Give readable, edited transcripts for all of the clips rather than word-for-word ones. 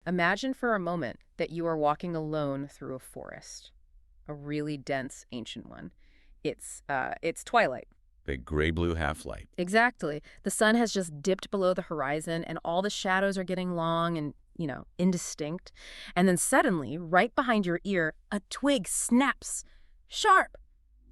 Imagine for a moment that you are walking alone through a forest, a really dense, ancient one. It's twilight. Big gray-blue half-light. Exactly. The sun has just dipped below the horizon, and all the shadows are getting long and, indistinct. And then suddenly, right behind your ear, a twig snaps. Sharp.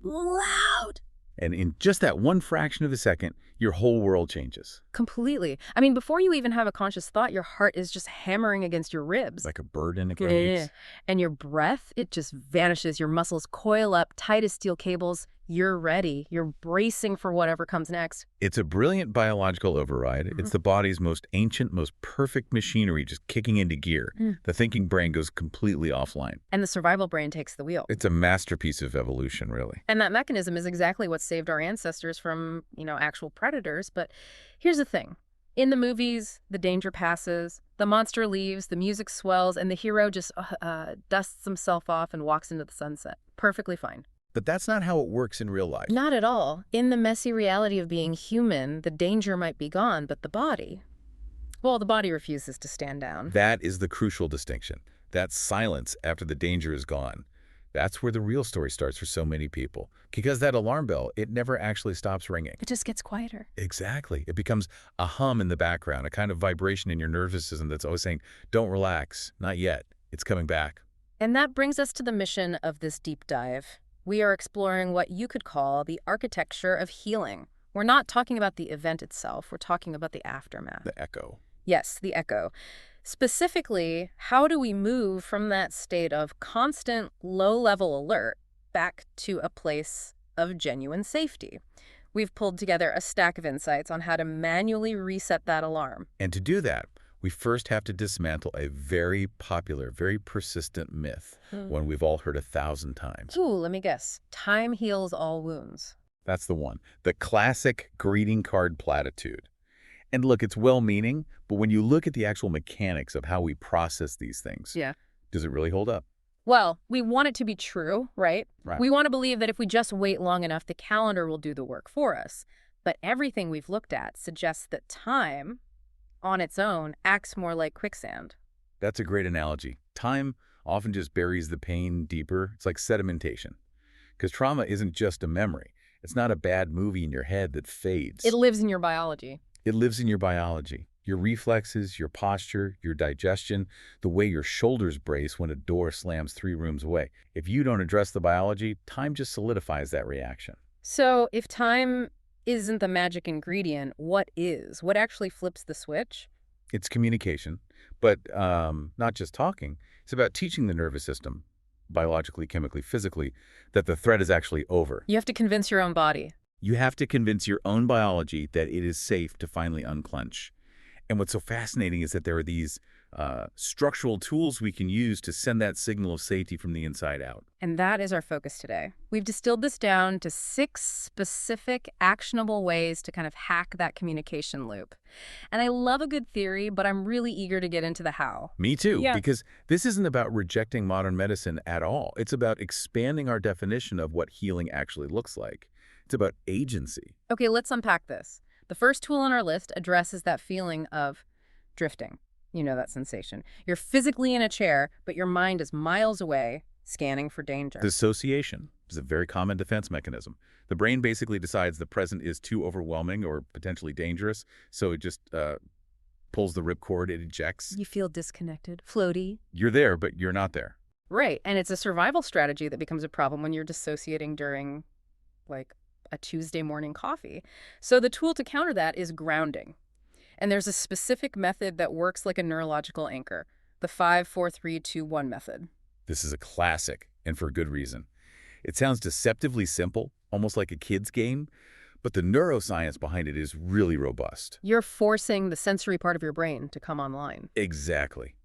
Loud. And in just that one fraction of a second, your whole world changes. Completely. I mean, before you even have a conscious thought, your heart is just hammering against your ribs. Like a bird in a Yeah. cage. And your breath, it just vanishes. Your muscles coil up, tight as steel cables. You're ready. You're bracing for whatever comes next. It's a brilliant biological override. It's the body's most ancient, most perfect machinery just kicking into gear. The thinking brain goes completely offline. And the survival brain takes the wheel. It's a masterpiece of evolution, really. And that mechanism is exactly what saved our ancestors from, actual predators. But here's the thing. In the movies, the danger passes, the monster leaves, the music swells, and the hero just dusts himself off and walks into the sunset. Perfectly fine. But that's not how it works in real life. Not at all. In the messy reality of being human, the danger might be gone, but the body refuses to stand down. That is the crucial distinction. That silence after the danger is gone. That's where the real story starts for so many people. Because that alarm bell, it never actually stops ringing. It just gets quieter. Exactly. It becomes a hum in the background, a kind of vibration in your nervous system that's always saying, don't relax, not yet. It's coming back. And that brings us to the mission of this deep dive. We are exploring what you could call the architecture of healing. We're not talking about the event itself. We're talking about the aftermath. The echo. Yes, the echo. Specifically, how do we move from that state of constant low-level alert back to a place of genuine safety? We've pulled together a stack of insights on how to manually reset that alarm. And to do that, we first have to dismantle a very popular, very persistent myth, one we've all heard 1,000 times. Ooh, let me guess. Time heals all wounds. That's the one. The classic greeting card platitude. And look, it's well-meaning, but when you look at the actual mechanics of how we process these things, does it really hold up? Well, we want it to be true, right? Right. We want to believe that if we just wait long enough, the calendar will do the work for us. But everything we've looked at suggests that time, on its own, acts more like quicksand. That's a great analogy. Time often just buries the pain deeper. It's like sedimentation. Because trauma isn't just a memory. It's not a bad movie in your head that fades. It lives in your biology. It lives in your biology. Your reflexes, your posture, your digestion, the way your shoulders brace when a door slams 3 rooms away. If you don't address the biology, time just solidifies that reaction. So if time isn't the magic ingredient, what is? What actually flips the switch? It's communication, but not just talking. It's about teaching the nervous system, biologically, chemically, physically, that the threat is actually over. You have to convince your own body. You have to convince your own biology that it is safe to finally unclench. And what's so fascinating is that there are these structural tools we can use to send that signal of safety from the inside out. And that is our focus today. We've distilled this down to 6 specific, actionable ways to kind of hack that communication loop. And I love a good theory, but I'm really eager to get into the how. Me too, Yeah. because this isn't about rejecting modern medicine at all. It's about expanding our definition of what healing actually looks like. It's about agency. Okay, let's unpack this. The first tool on our list addresses that feeling of drifting. You know that sensation. You're physically in a chair, but your mind is miles away, scanning for danger. Dissociation is a very common defense mechanism. The brain basically decides the present is too overwhelming or potentially dangerous, so it just pulls the ripcord, it ejects. You feel disconnected, floaty. You're there, but you're not there. Right, and it's a survival strategy that becomes a problem when you're dissociating during, like, a Tuesday morning coffee. So the tool to counter that is grounding. And there's a specific method that works like a neurological anchor, the 5-4-3-2-1 method. This is a classic, and for good reason. It sounds deceptively simple, almost like a kid's game, but the neuroscience behind it is really robust. You're forcing the sensory part of your brain to come online. Exactly.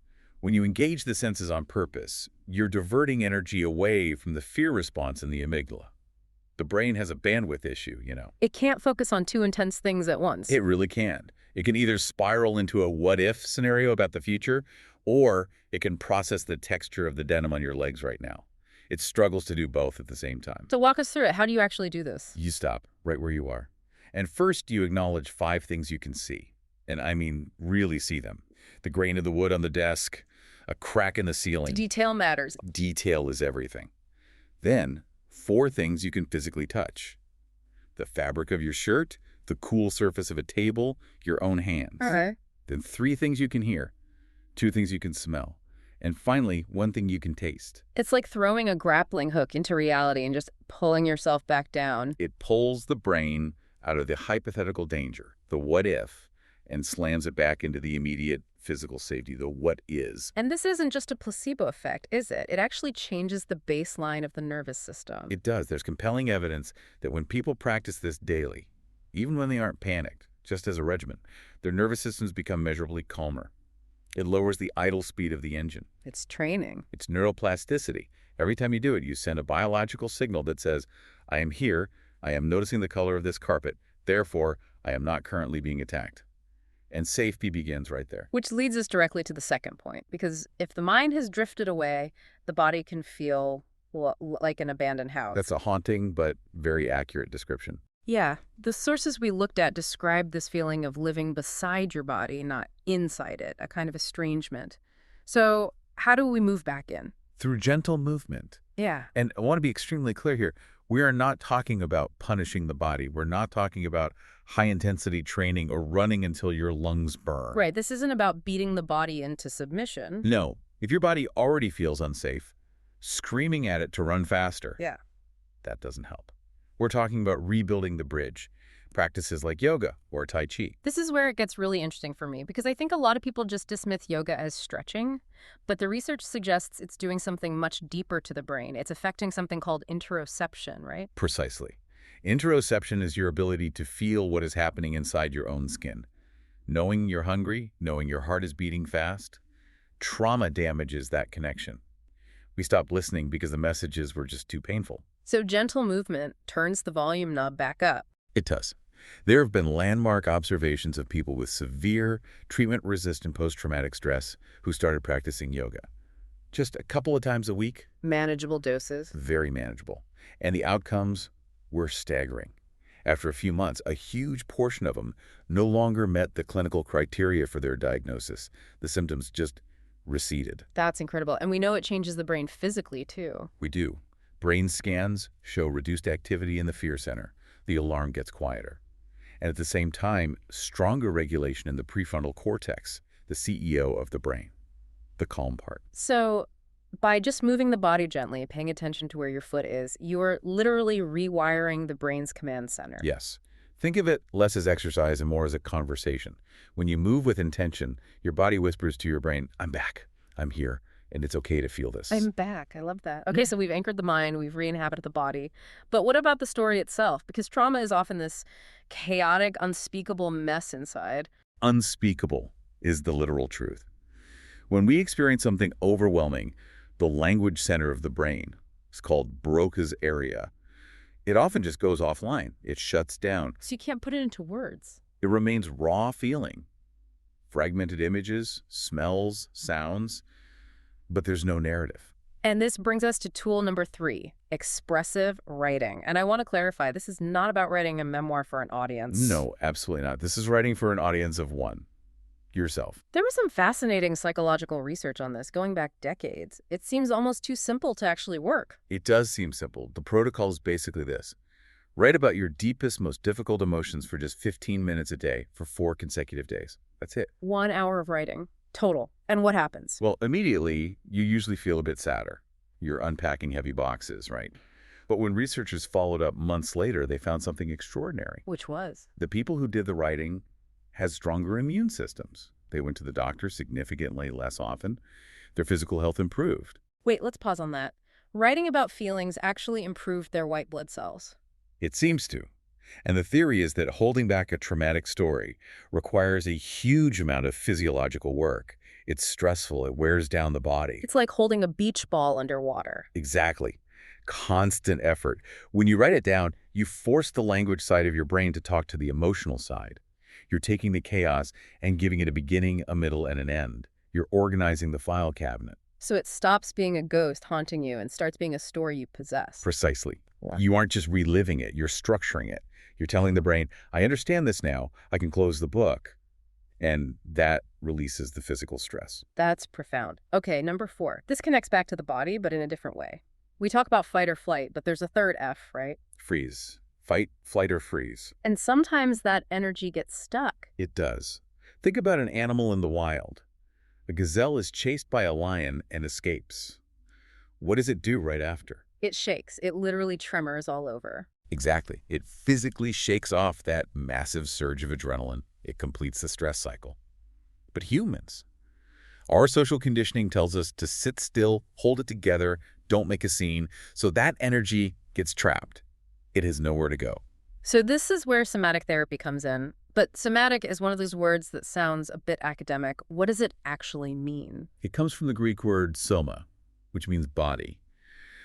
When you engage the senses on purpose, you're diverting energy away from the fear response in the amygdala. The brain has a bandwidth issue, you know. It can't focus on 2 intense things at once. It really can. It can either spiral into a what-if scenario about the future, or it can process the texture of the denim on your legs right now. It struggles to do both at the same time. So walk us through it. How do you actually do this? You stop right where you are. And first, you acknowledge 5 things you can see. And I mean really see them. The grain of the wood on the desk, a crack in the ceiling. Detail matters. Detail is everything. Then, 4 things you can physically touch. The fabric of your shirt, the cool surface of a table, your own hands. All right. Then 3 things you can hear, 2 things you can smell, and finally, 1 thing you can taste. It's like throwing a grappling hook into reality and just pulling yourself back down. It pulls the brain out of the hypothetical danger, the what if, and slams it back into the immediate physical safety, the what is. And this isn't just a placebo effect, is it? It actually changes the baseline of the nervous system. It does. There's compelling evidence that when people practice this daily, even when they aren't panicked, just as a regimen, their nervous systems become measurably calmer. It lowers the idle speed of the engine. It's training. It's neuroplasticity. Every time you do it, you send a biological signal that says, I am here, I am noticing the color of this carpet, therefore, I am not currently being attacked. And safety begins right there. Which leads us directly to the second point, because if the mind has drifted away, the body can feel like an abandoned house. That's a haunting but very accurate description. Yeah, the sources we looked at described this feeling of living beside your body, not inside it, a kind of estrangement. So how do we move back in? Through gentle movement. Yeah. And I want to be extremely clear here. We are not talking about punishing the body. We're not talking about high-intensity training or running until your lungs burn. Right, this isn't about beating the body into submission. No. If your body already feels unsafe, screaming at it to run faster, Yeah. that doesn't help. We're talking about rebuilding the bridge, practices like yoga or Tai Chi. This is where it gets really interesting for me, because I think a lot of people just dismiss yoga as stretching, but the research suggests it's doing something much deeper to the brain. It's affecting something called interoception, right? Precisely. Interoception is your ability to feel what is happening inside your own skin. Knowing you're hungry, knowing your heart is beating fast, trauma damages that connection. We stopped listening because the messages were just too painful. So gentle movement turns the volume knob back up. It does. There have been landmark observations of people with severe treatment-resistant post-traumatic stress who started practicing yoga. Just a couple of times a week. Manageable doses. Very manageable. And the outcomes were staggering. After a few months, a huge portion of them no longer met the clinical criteria for their diagnosis. The symptoms just receded. That's incredible. And we know it changes the brain physically, too. We do. Brain scans show reduced activity in the fear center. The alarm gets quieter. And at the same time, stronger regulation in the prefrontal cortex, the CEO of the brain, the calm part. So by just moving the body gently, paying attention to where your foot is, you're literally rewiring the brain's command center. Yes. Think of it less as exercise and more as a conversation. When you move with intention, your body whispers to your brain, I'm back, I'm here, and it's okay to feel this. I'm back. I love that. Okay, so we've anchored the mind, we've re-inhabited the body. But what about the story itself? Because trauma is often this chaotic, unspeakable mess inside. Unspeakable is the literal truth. When we experience something overwhelming, the language center of the brain, it's called Broca's area, it often just goes offline. It shuts down. So you can't put it into words. It remains raw feeling. Fragmented images, smells, sounds, but there's no narrative. And this brings us to tool number 3, expressive writing. And I want to clarify, this is not about writing a memoir for an audience. No, absolutely not. This is writing for an audience of one. Yourself. There was some fascinating psychological research on this going back decades. It seems almost too simple to actually work. It does seem simple. The protocol is basically this. Write about your deepest, most difficult emotions for just 15 minutes a day for 4 consecutive days. That's it. 1 hour of writing, total. And what happens? Well, immediately, you usually feel a bit sadder. You're unpacking heavy boxes, right? But when researchers followed up months later, they found something extraordinary. Which was? The people who did the writing had stronger immune systems. They went to the doctor significantly less often. Their physical health improved. Wait, let's pause on that. Writing about feelings actually improved their white blood cells. It seems to. And the theory is that holding back a traumatic story requires a huge amount of physiological work. It's stressful. It wears down the body. It's like holding a beach ball underwater. Exactly. Constant effort. When you write it down, you force the language side of your brain to talk to the emotional side. You're taking the chaos and giving it a beginning, a middle, and an end. You're organizing the file cabinet. So it stops being a ghost haunting you and starts being a story you possess. Precisely. Yeah. You aren't just reliving it, you're structuring it. You're telling the brain, I understand this now, I can close the book. and that releases the physical stress. That's profound. Okay, number 4. This connects back to the body, but in a different way. We talk about fight or flight, but there's a third F, right? Freeze. Fight, flight, or freeze. And sometimes that energy gets stuck. It does. Think about an animal in the wild. A gazelle is chased by a lion and escapes. What does it do right after? It shakes. It literally tremors all over. Exactly. It physically shakes off that massive surge of adrenaline. It completes the stress cycle. But humans, our social conditioning tells us to sit still, hold it together, don't make a scene, so that energy gets trapped. It has nowhere to go. So this is where somatic therapy comes in. But somatic is one of those words that sounds a bit academic. What does it actually mean? It comes from the Greek word soma, which means body.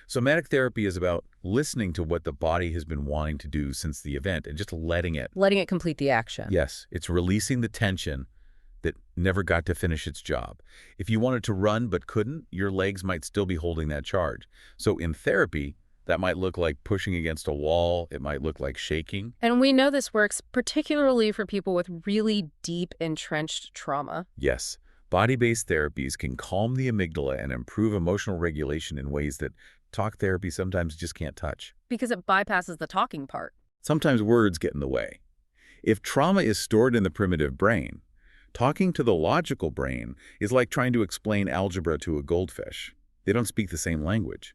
Somatic therapy is about listening to what the body has been wanting to do since the event and just letting it. Letting it complete the action. Yes, it's releasing the tension that never got to finish its job. If you wanted to run but couldn't, your legs might still be holding that charge. So in therapy, that might look like pushing against a wall. It might look like shaking. And we know this works particularly for people with really deep, entrenched trauma. Yes, body-based therapies can calm the amygdala and improve emotional regulation in ways that talk therapy sometimes just can't touch. Because it bypasses the talking part. Sometimes words get in the way. If trauma is stored in the primitive brain, talking to the logical brain is like trying to explain algebra to a goldfish. They don't speak the same language.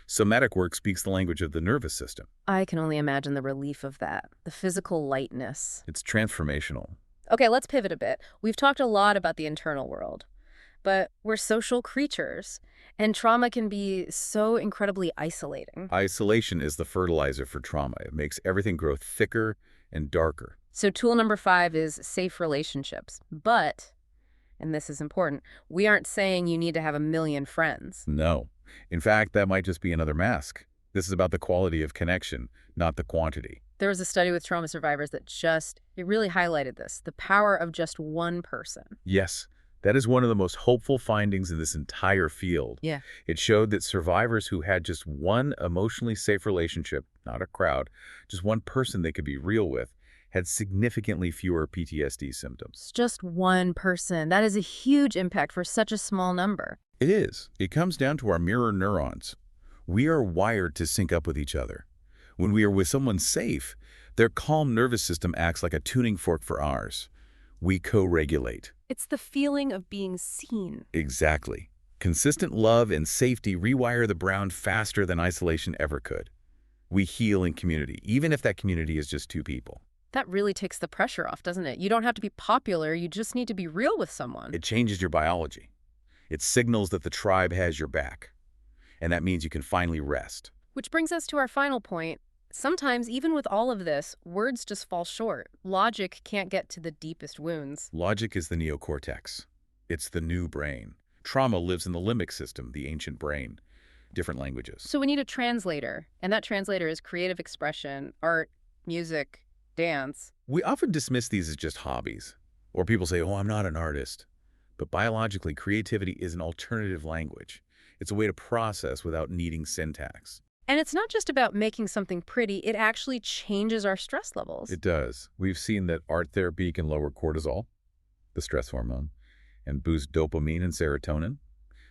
Somatic work speaks the language of the nervous system. I can only imagine the relief of that, the physical lightness. It's transformational. Okay, let's pivot a bit. We've talked a lot about the internal world, but we're social creatures, and trauma can be so incredibly isolating. Isolation is the fertilizer for trauma. It makes everything grow thicker and darker. So tool number 5 is safe relationships. But, and this is important, we aren't saying you need to have a million friends. No. In fact, that might just be another mask. This is about the quality of connection, not the quantity. There was a study with trauma survivors that it really highlighted this, the power of just one person. Yes, that is one of the most hopeful findings in this entire field. Yeah. It showed that survivors who had just one emotionally safe relationship, not a crowd, just one person they could be real with, had significantly fewer PTSD symptoms. It's just one person. That is a huge impact for such a small number. It is. It comes down to our mirror neurons. We are wired to sync up with each other. When we are with someone safe, their calm nervous system acts like a tuning fork for ours. We co-regulate. It's the feeling of being seen. Exactly. Consistent love and safety rewire the brain faster than isolation ever could. We heal in community, even if that community is just 2 people. That really takes the pressure off, doesn't it? You don't have to be popular, you just need to be real with someone. It changes your biology. It signals that the tribe has your back. And that means you can finally rest. Which brings us to our final point. Sometimes, even with all of this, words just fall short. Logic can't get to the deepest wounds. Logic is the neocortex. It's the new brain. Trauma lives in the limbic system, the ancient brain. Different languages. So we need a translator, and that translator is creative expression, art, music, dance. We often dismiss these as just hobbies. Or people say, oh, I'm not an artist. But biologically, creativity is an alternative language. It's a way to process without needing syntax. And it's not just about making something pretty, it actually changes our stress levels. It does. We've seen that art therapy can lower cortisol, the stress hormone, and boost dopamine and serotonin,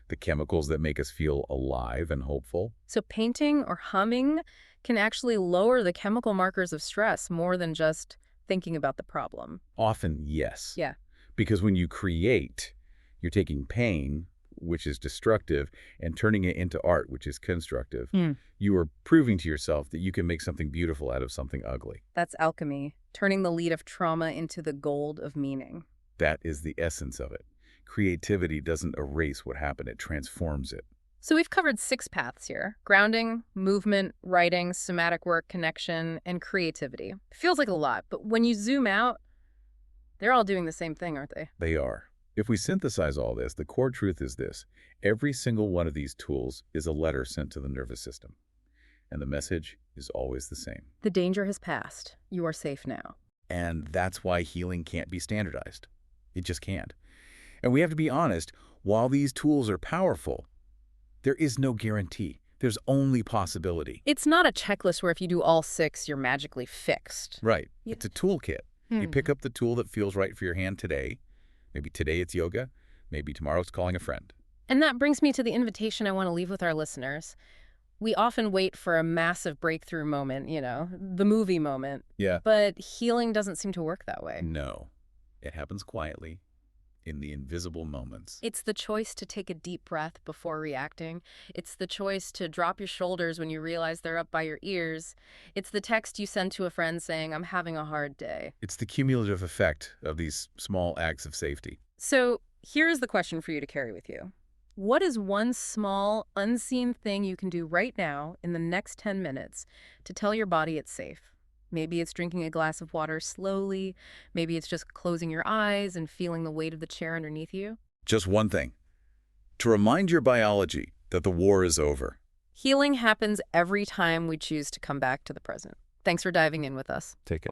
the chemicals that make us feel alive and hopeful. So painting or humming can actually lower the chemical markers of stress more than just thinking about the problem. Often, yes. Yeah. Because when you create, you're taking pain, which is destructive, and turning it into art, which is constructive. You are proving to yourself that you can make something beautiful out of something ugly. That's alchemy, turning the lead of trauma into the gold of meaning. That is the essence of it. Creativity doesn't erase what happened, it transforms it. So we've covered 6 paths here: grounding, movement, writing, somatic work, connection, and creativity. Feels like a lot, but when you zoom out, they're all doing the same thing, aren't they? They are. If we synthesize all this, the core truth is this. Every single one of these tools is a letter sent to the nervous system. And the message is always the same. The danger has passed. You are safe now. And that's why healing can't be standardized. It just can't. And we have to be honest, while these tools are powerful, there is no guarantee. There's only possibility. It's not a checklist where if you do all 6, you're magically fixed. Right. It's a toolkit. You pick up the tool that feels right for your hand today, Maybe today it's yoga. Maybe tomorrow it's calling a friend. And that brings me to the invitation I want to leave with our listeners. We often wait for a massive breakthrough moment, the movie moment. Yeah. But healing doesn't seem to work that way. No. It happens quietly, in the invisible moments. It's the choice to take a deep breath before reacting. It's the choice to drop your shoulders when you realize they're up by your ears. It's the text you send to a friend saying, "I'm having a hard day." It's the cumulative effect of these small acts of safety. So here's the question for you to carry with you. What is one small, unseen thing you can do right now in the next 10 minutes to tell your body it's safe? Maybe it's drinking a glass of water slowly. Maybe it's just closing your eyes and feeling the weight of the chair underneath you. Just one thing. To remind your biology that the war is over. Healing happens every time we choose to come back to the present. Thanks for diving in with us. Take care.